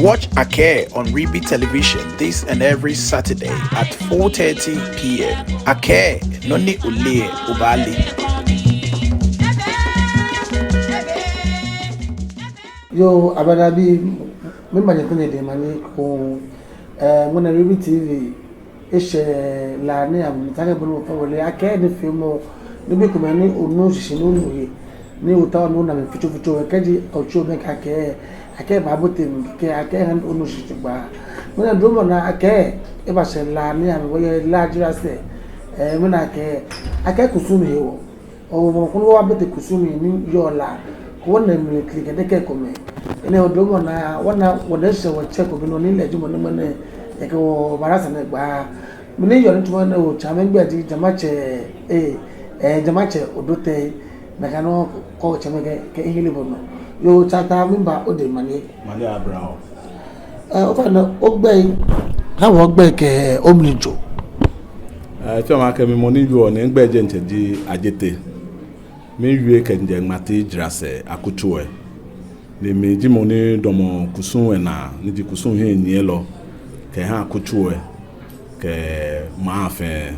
Watch Ake on Reeby television this and every Saturday at 4:30 p.m. Ake Noni Ule Ubali. Yo, abadabi, member jekune de mani ko mona Reeby TV ishe la ni amutaka bunu fawole Ake de filmo nibi ko mani onu shinu nuye ni utawa no na ficho keji ocho me Ake babote ke Ake han onu shitugba mona domo na Ake e ba se la ni am woye la jira se mona Ake Kusum hewo o mo ko wa bete Kusum ni yola ko na mi click de ke ko me ene odomo na wana wodese wo check obi no ni leju mo ni mo ne e ko barasa na gba mo ni yo ntu na o chame gba di Jamatse Odotei na kanu ko chame ke hili bono yo chata mimba ode mani abrao o fa na ogbe ha wo gbe ke omnijo ti o ma ke mi mo ni yo ni gbe je nte di Adjettey mi yue ke nje ngmati jirase akutuwe ni mi di mo ni domo Kusum we na ni di Kusum he ni lo ke ha akutuwe ke ma fe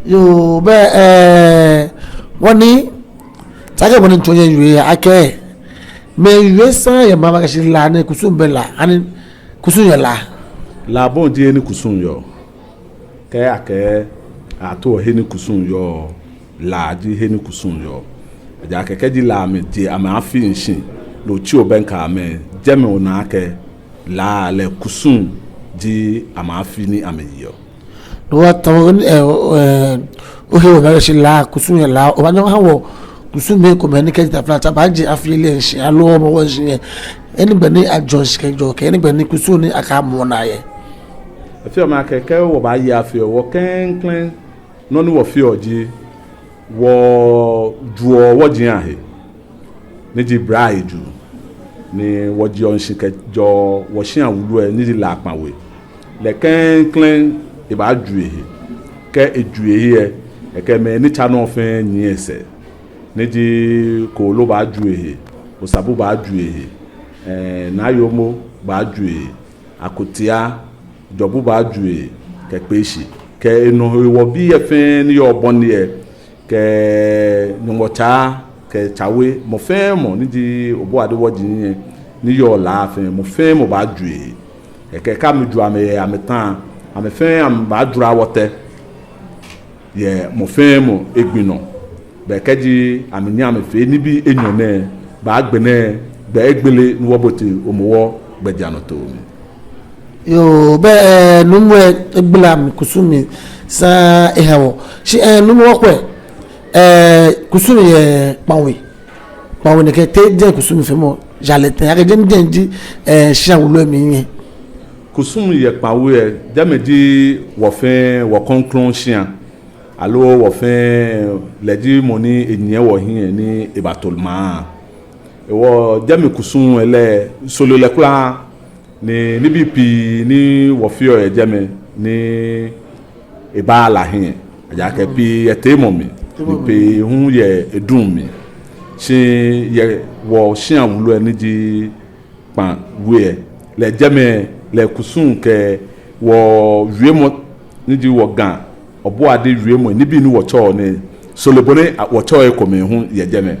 yo be woni take woni to yen yue Ake me yue san ye mama ka shi la ni Kusum be la ani Kusum ye la bon di ni Kusum yo ke Ake ato he ni Kusum yo la di he ni Kusum yo ja ke di la me di ama afi nshin lo chi obenka me jeme ona ke la le Kusum di ama afi ni ameyo do ta o he o ba shi la Kusum ye la o ba no hawo Kusum be ko me ni ke ta plata ba ji afi le nshin alo mo wo nshin eni be ni ajo shi jo ke eni be ni Kusum ni aka mo na ye afi o ma ke wo ba yi afi wo kenklen no ni wo fi oji wo duo wo jin ahe ni di bride ni wo ji on shike jo wo shin awulu e ni di la panwe le kenklen e ba ju ehe ke eju ehe e ke me ni channel fen yin ese ni di ko lo ba ju ehe osabu ba ju ehe na yomo ba ju ehe akotia jobu ba ju ehe ke peshi ke no wo bi e fen ni yo bon ni e ke nwocha ke chawe mo fe mo ni di obo ade wo jin ni yo la fe mo fe mo ba ju e ke ka mi ju ame tan ame fe am ba jura wote ye mo fe mo egbino be ke di ame ni ame fe ni bi enyo ne ba gbe ne be egbele ni wo bote omowo gbejano to mi yo be numwe egbela mi Kusum sa ehawo shi numwe kwe Kusum ye pawe ne ke te je Kusum fe mo jalete ake jenji sha wulo mi yin Kusum ye pawe jame di wo fe wo konkron shan alo wo fe le di mo ni eniye wo hin ni ibatolma wo jame Kusum ele solo le kula ni bipi ni wo fi o jame ni ibala hin aja ke pi etemo mi pe hun ye edun mi se ye wo shin awulo eni di pan we le jeme le Kusum ke wo wiemo ni di wo gan obo ade wiemo ni bi ni wo cho ni solobone wo cho e ko me hun ye jeme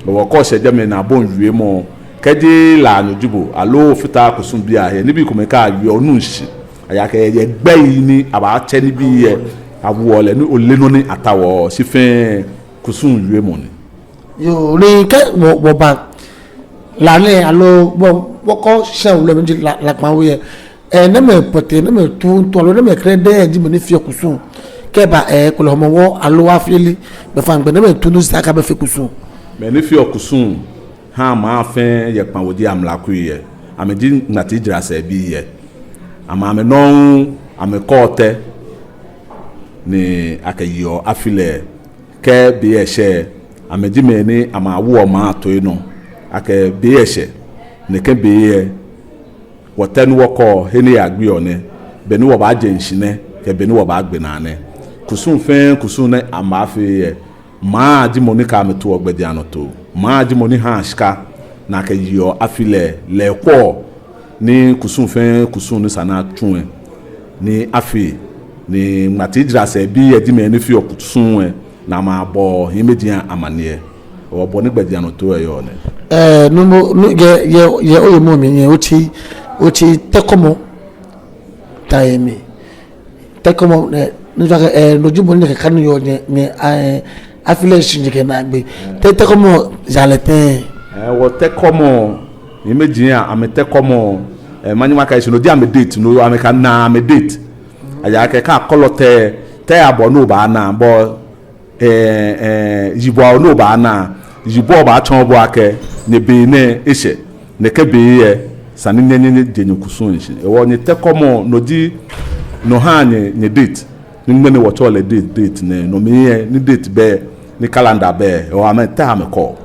wo ko se jeme na bon wiemo ke di la nujubo alo fita Kusum bi a he ni bi ko me ka wi onu nshi aya ke ye gbe yi ni aba che ni bi ye awole ni oleno ni atawo sifen Kusum wiemo ni yo ri ke wo ba la le alo wo ko se wo le mi la pawe ne me pote ne me tu lo ne me krede di mo ni fi Kusum ke ba ko lo mo wo alo afili be fa ngbe ne me tu no saka be fi Kusum me ni fi Kusum ha ma afen ye pan wodi amla ku ye amedi ngati jirase bi ye ama me non ame kote ni akayo afile ke bi ehye amedi me ni ama wo ma to ino ake bi ehye ne ke bi ye woten woko heni agbe one be ni wo ba je nsine ke be ni wo ba agbe na ne Kusum ne ama afi ye ma di monika me to ogbedi anoto ma di moni ha shika na ke yo afile le kwo ni kusum fe kusum ni sana tun ni afi ni mati drase bi edi me ni fi okusun na ma bo himedia amane o bo ni gbadia no to eyo ne no no ye o mo mi ye o ti tekomo taimi tekomo no ja no jubo ni ka no yo ni affiliation ni ke na gbe tekomo jalete wo tekomo himedia amete komo manyima ka no di am date no am ka na am date aya ka kolote te abo no ba na bo yibo no ba na yibo ba chon bo ake ne be ne ehye ne ke be ye sani nyenye de nyukusun shi e wo ni tekomo no di no ha nye date ni ngene wo chole date ne no me ye ni date be ni calendar be o am ta am ko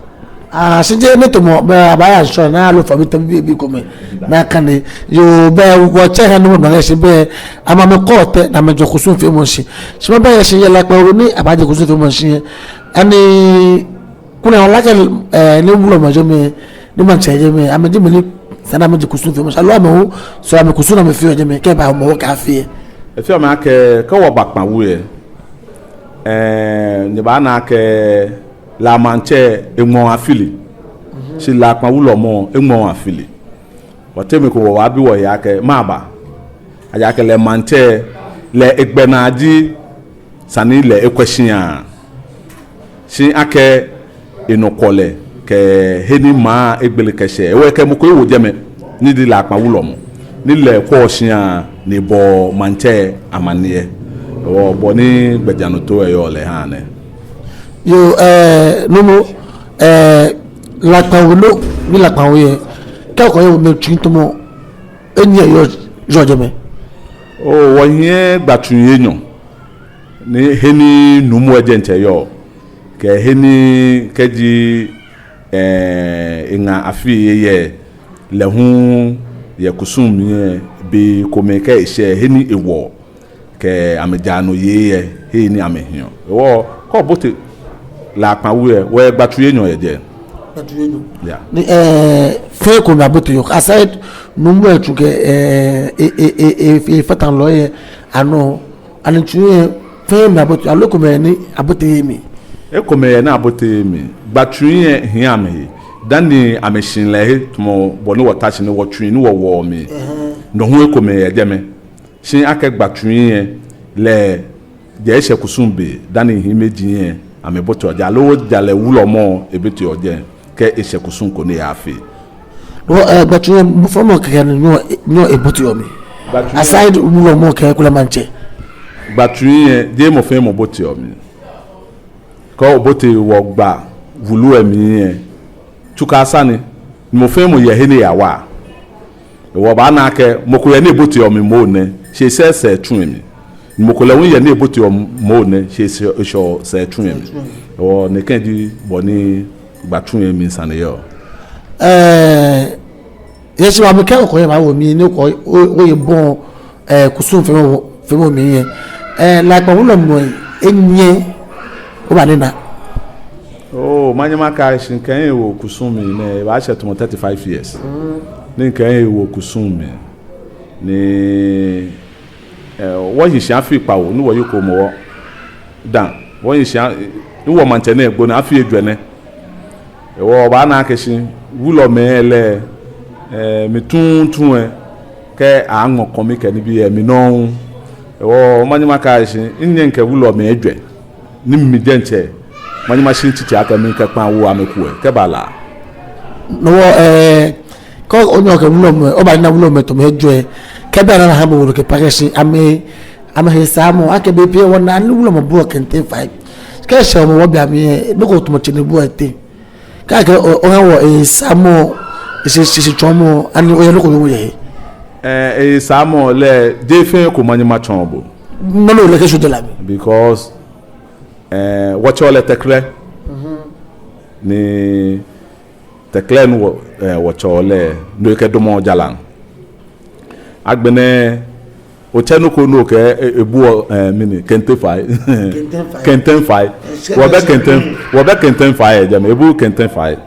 sinje ne to mo ba ya so na lo fa mi to bi ko me na kan yo ba wo che ha no no se be ama me ko te na me jo kusun fe mo shi so ba ya se ye la pe ro ni abaje kusun fe mo shi ani kuna la ke ni bulo ma jo me ni ma che je me ama je me ni sana me jo kusun fe mo sha lo ma so am kusun na me fe je me ke ba mo ka fe e fi o ma ke ka wo bakpan wu ye ni ba na ke la manche emon afili si la kan wulo mo emon afili wateme ko wa bi wo ya ke maba aja ke le manche le egbenaji sani le ekweshian si ake inokole ke heni ma egbele kese ewe ke mo ko ewo jeme ni di la kan wulo mo ni le ko shian ni bo manche amanie o bo ni gbejanu to eyo le ha ne yo nomo la pawlo ni la pawye ka ko yo me tun to mo eni yo joje me o wonye gbatun yenyo ni heni numu agente yo ke heni keji inga afi ye le hu ye kusum ye bi komeka ise heni ewo ke amejano ye heni amehion wo ko bote la panwe we gbatu yenyo ye je gbatu yenyo ya ni fe ko na bote yo aside numu etuke fatan loye ano anituye fe na bote aloko me ni abote mi eko me na abote mi gbatu yen hian me dani ameshin le tumo bonu watachi ni wotwin ni wo mi no hu eko me ye je me shin ake gbatu yen le je se kusumbe dani himeji yen ameboto oja lo jale wulo mo ebeti oje ke esekusun ko ni afi wo gbatu yen fomo ke no eboti omi aside wulo mo ke kula manche gbatu yen je mo fe mo boti omi ko oboti wo gba wulu emi yen tuka sani mo fe mo ye hene yawa wo ba na ke mo ko ye ni eboti omi mo ne se se tun emi mo ko le won ye ni eboti mo ne se se tun emi o ne kan di bo ni gbatun emi sane yo yesu wa me ke ko ye ma wo mi ni ko o ye bon kusum fe mo mi yen la pa wulo mo enye o ba ni na oh manyama ka shin kan e wo kusum mi ne ba she to 35 years ni kan e wo kusum mi ni wọ́n yìí ṣe àfi ìpàwọ̀ ní wọ́n yìí kò mọ̀ wọ́ dan wọ́n yìí ṣe ní wọ́n mọ̀ntẹ́ náà gbóná àfi èdè ẹ̀ ẹ̀wọ́ ọba náà kẹ́sì wúlọ̀ mẹ́ẹ̀lẹ́ mi tuntun ẹ̀ kẹ́ àánú kan mi kẹ́ níbi ẹ̀mí náà ẹ̀wọ́ mọ́nyẹ́má ká ẹ̀sì ńyẹn nkẹ́ wúlọ̀ mẹ́ẹ̀dwẹ̀ ní mi jẹ́ nkyẹ́ mọ́nyẹ́má ṣe ń títí akẹ́mi kẹ́kpá wo amẹ́kù ẹ̀ kẹ́bàlá. lọ́wọ́ kọ́ ọ̀nyẹ́ ọ̀kẹ́ wúlọ̀ mẹ́ ọba ní wúlọ̀ mẹ́tọ̀ mẹ́ẹ̀dwẹ̀ kebe na ha mo ke pageshi ame hesamo akebe pe wona ni wulo mo buo kente 5 ke she mo wo bia me no ko to mo chine buo ete ka ke o ha wo hesamo ese chomo ani o ye no ko wo ye hesamo le de fe ko manyima chombo no le ke so de la because what all tekle ni tekle no what all no ke do mo jalan agbene ochenuko no ke ebu mini kente fai wo be kenten fai jam ebu kenten fai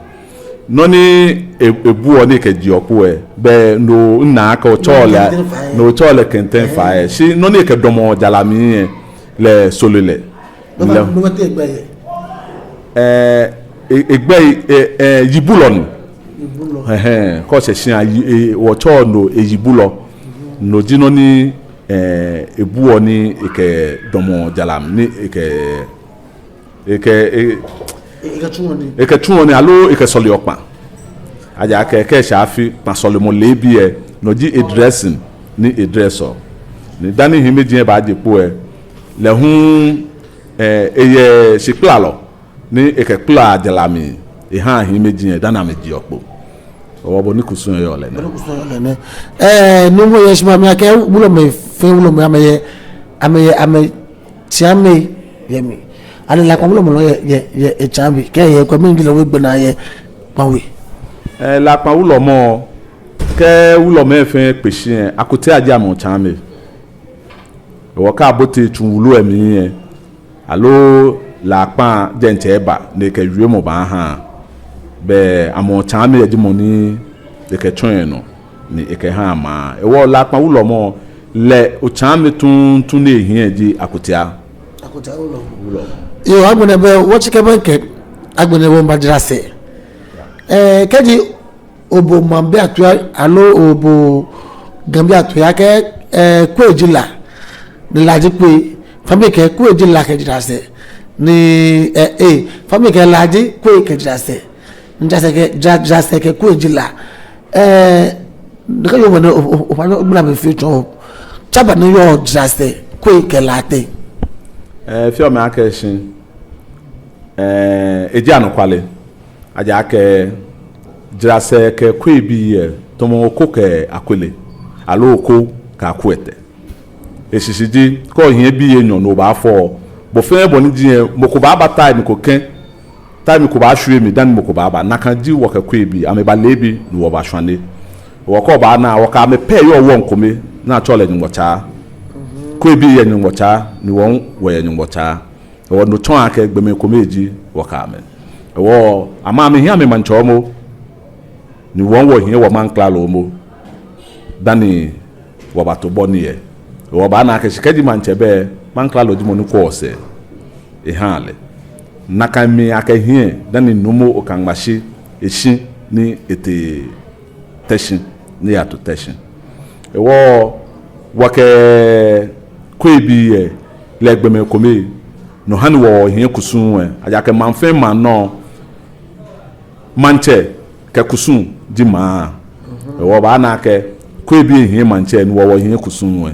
noni ebu oni ke jiopo be no na ka chole kenten fae si noni ke domo jalami le solele no te egbe yibulon ko se sin wo cho no eyibulo no jino ni ebu oni ke domo jalam ni eke tuoni alo eke soli okpa aja ke shafi pa soli mo lebi no ji addressing ni addressor ni dani himeji ba depo le hun eye sikla lo ni eke kla delami ha himeji dana meji okpo owo bo ni Kusum yo le ne no mo yeshma me ake bulo me fe bulo me ame tiame yemi ale la ko mo ye chambi ke ye ko mi ngilo we gbona ye pawe la pa ulo mo ke ulo me fe pesin akote aja mo chambi wo ka bote tunwulu emi ye alo la pa jente eba ne ke wi mo ba ha be amo chambi ye mo ni de ke twen no ni e ke ha ma e wo la pa ulo mo le o chambi tun ne hin di akotia ulo yo agbone be watch ke banket agbone bo mbadira se keji obo mambe atu alo obo gambi atu ya ke kwejila ni laji pe family ke kwejila ke jira se ni family ke laji kwe ke jira se njase ke jase ke kwejila de ka yo wona o pa no bla be future chaba ni yo jira se kwe ke late fi o ma ka shin eji anukwale aja ke jirase ke kwebi tomo ko ke akwele alo ko ka kwete esisiji ko hin bi enyo no ba fo bo fe bo ni ji mo ko ba time ko ken time ko ba hwe mi dan mo ko ba na kan ji wo ka kwebi ame ba lebi no wo ba hwane wo ko ba na wo ka me pe yo wo nkome na chole ni ngocha kwebi ye ni ngocha ni won wo ye ni ngocha wo no ton aka egbe me komeji wo ka me wo ama me hia me mancho mo ni won wo hia wo man klalo mo dani wo ba to boni ye wo ba na aka shikaji manche be man klalo di mo ni ko ose e hale naka mi aka hia dani numo o kan mashi eshi ni ete teshin ni ato teshin wo ke kwebi legbe me komeji no hani wo hin Kusum aja ke manfe man no manche ke Kusum di ma wo ba na ke ko bi hin manche no wo hin Kusum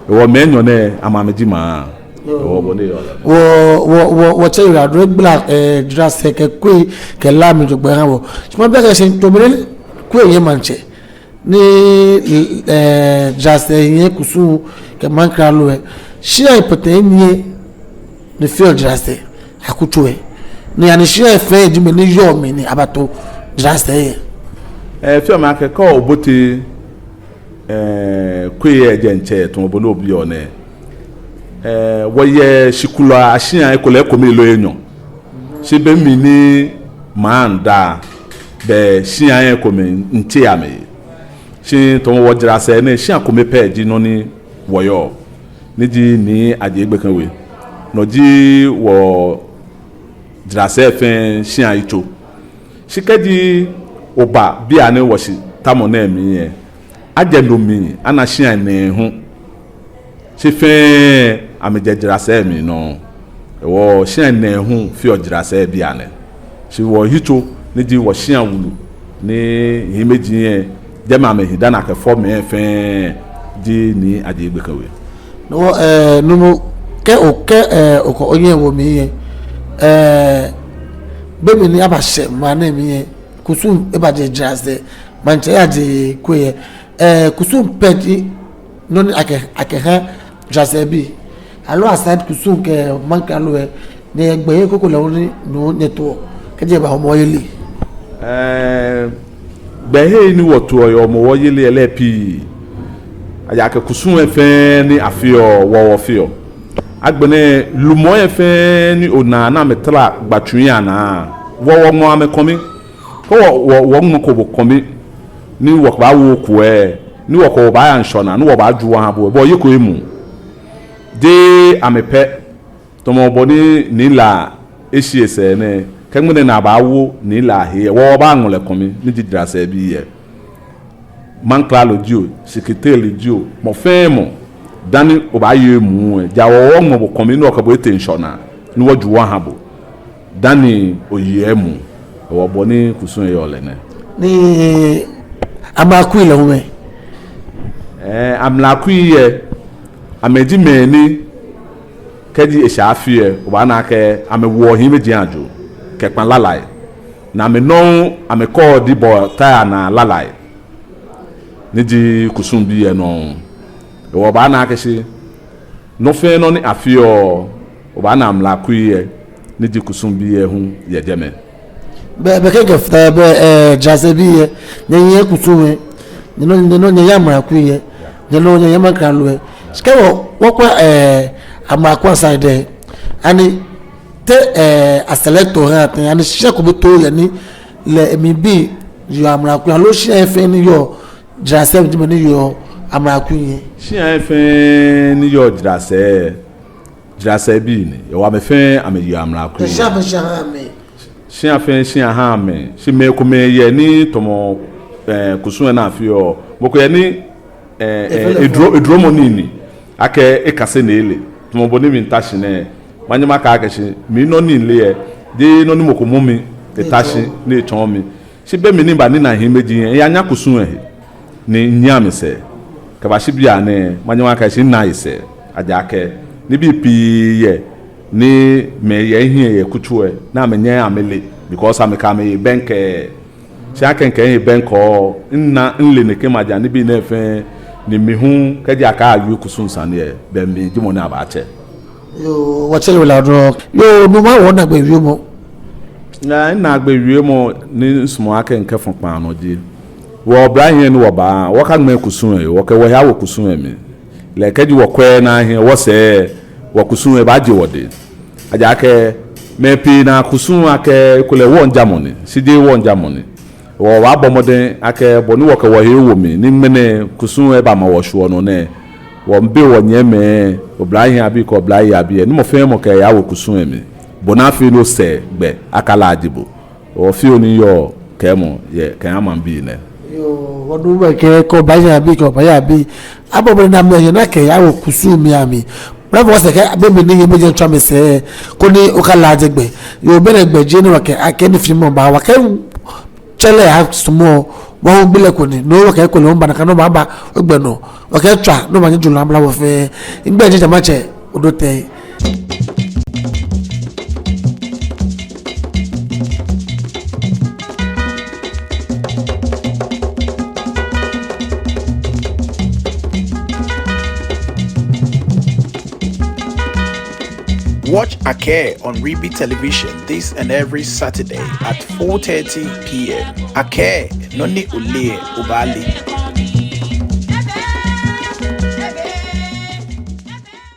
wo menyo ne amame di ma wo bo ne yo wo che ra regular dress ke ko ke la mi jogbe han wo mo be ke se to mi ko hin manche ni dress hin Kusum ke man kra lo shi ai pote ni ne feel draste akutuwe ni anishia fe di me ni yo me ni abato draste feel ma ke ko obote kwe ejenche to obo no obi one wo ye shikula ashian ekole komi lo enyo se be mi ni manda be shian ekomi nti ame shi to wo draste ne shian komi pe di no ni woyo ni di ni aje egbe kan we no ji wo drase fen shian ito shikedi oba bia ne wo shi tamo na mi ye ajelo mi ana shian ne hu shi fen ameje drase mi no wo shian ne hu fi o drase bia ne shi wo hito ne di wo shian wulu ni himeji ye jema me hidana ke fo me fen di ni aje egbe kan we no no ke oko onye wo mi ye be mi ni abashe ma na mi ye Kusum e ba je jazz manche ya je ko ye Kusum pedi no ni ake ha jazz bi alo aside Kusum ke man ka lo ni egbe koko lo ni no neto ke je ba omo yele gbe he ni wo to yo omo yele elepi aya ke Kusum efe ni afio wo fio agbene lumoye fe ni ona na metla gbatuya na wo mo ame komi ko wo ko bo komi ni wo ba wo ku ni wo ko ba ya nshona ni wo ba ju ha bo ye ko emu de amepe to mo boni ni la eshi ese ne kemune na ba wo ni la he wo ba ngule komi ni didra se bi ye man klalo dio secretary dio mo femo dani o ba ye mu ja wo mo bo komi no ka bo tensiona ni wo ju ha bo dani o ye mu wo boni Kusum ye ole ne ni amaku ile hume amlaku ye ameji meni kedi esafie o ba na ke amewo hin meji ajo ke pan lalai na me no ame ko di bo ta na lalai ni di Kusum bi ye no o ba na ke si no fe no ni afio o ba na amlaku ye ni di Kusum bi ye hu ye jeme be ke fta be jase bi ye nye Kusum no nye amlaku ye nye makralo skewo wokwa amakwa side ani te a selectorate ani sheko beto ya ni le emibi yo amraku lo shi efe ni yo jase bi ni yo amraku yin shi efe ni yo jase bi ni yo wa me fe ame yo amraku yin shi efe shi ha me shi me ko me ye ni tomo Kusum na afio boko ye ni edromo nini ake ekase na ele tumo boni mi ntashi ne manyama ka akeshi mi no ni ile de no ni mokomo mi etashi na echon mi shi be mi ni ba ni na hin meji ya nya Kusum ni nyame se ka ba shi bia ne manyama ka shi na ise aja ke ni bi pi ye ni me ye hin ye kutuwe na me nya amele because am ka me benke shi akenke ye benko nna nle ne ke maja ni bi na efe ni mihu kaji aka ayu Kusum sane be mi jimo na ba che yo wachele la ro yo no ma wona gbe wi mo na gbe wi mo ni sumo aka nke fun pa no ji wo Brian ni wo ba wo ka gbe Kusum wo ke wo ya wo Kusum mi le kaji wo kwe na hin wo se wo Kusum ba ji wode aja ke me pi na Kusum ake kule wo njamoni sidi wo njamoni wo wa bomode ake bonu wo ke wo he wo mi ni mene Kusum ba ma wo hwo no ne wo mbe wo nyeme Obrahim abi ko Obrahim abi ni mo fe mo ke ya wo Kusum mi bona fi no se gbe akala ajibo o fi oni yo ke mo ye ke ama bi ne yo wodu ba ke ko ba ya bi ko ba ya bi abo na me na ke ya wo Kusum mi ami bravo se ke abe mi ni ye meje twa me se ko ni o kala ajegbe yo bere gbe je ni wa ke akeni fi mo ba wa ke chele ha sumo wo bile ko ni no ke ko lo mba na no ba ogbe no o ke twa no ma ni julu ambla wo fe ngbe je Jamatse Odotei. Watch Ake on Reeby Television this and every Saturday at 4:30 p.m. Ake, Noni Ule Ubali.